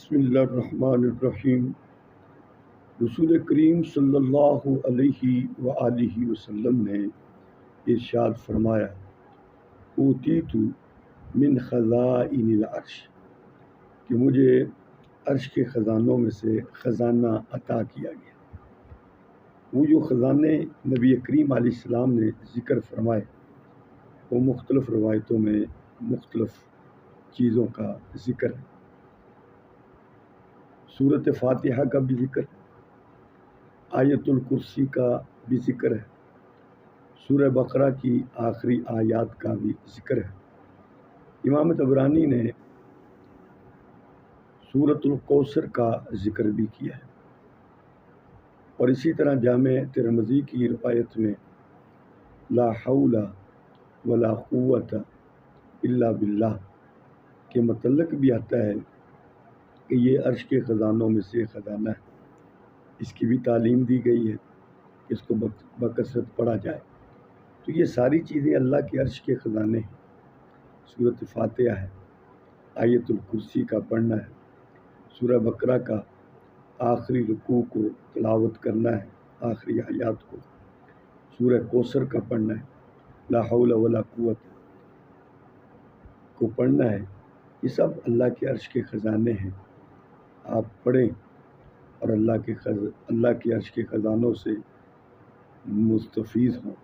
بسم اللہ الرحمن الرحیم۔ رسول کریم صلی اللہ علیہ وآلہ وسلم نے ارشاد فرمایا، اوتیت من خزائن العرش، کہ مجھے عرش کے خزانوں میں سے خزانہ عطا کیا گیا۔ وہ جو خزانے نبی کریم علیہ السلام نے ذکر فرمائے وہ مختلف روایتوں میں مختلف چیزوں کا ذکر ہے۔ سورۃ فاتحہ کا بھی ذکر ہے، آیت الکرسی کا بھی ذکر ہے، سورہ بقرہ کی آخری آیات کا بھی ذکر ہے۔ امام طبرانی نے سورۃ الکوثر کا ذکر بھی کیا ہے، اور اسی طرح جامع ترمذی کی روایت میں لا حول ولا قوت الا باللہ کے متعلق بھی آتا ہے کہ یہ عرش کے خزانوں میں سے خزانہ ہے۔ اس کی بھی تعلیم دی گئی ہے کہ اس کو بکثرت پڑھا جائے۔ تو یہ ساری چیزیں اللہ کے عرش کے خزانے ہیں۔ سورۃ فاتحہ ہے، آیت الکرسی کا پڑھنا ہے، سورہ بقرہ کا آخری رکوع کو تلاوت کرنا ہے، آخری آیات کو، سورہ کوثر کا پڑھنا ہے، لا حول ولا قوت کو پڑھنا ہے۔ یہ سب اللہ کے عرش کے خزانے ہیں۔ آپ پڑھیں اور اللہ کے عرش کے خزانوں سے مستفیض ہوں۔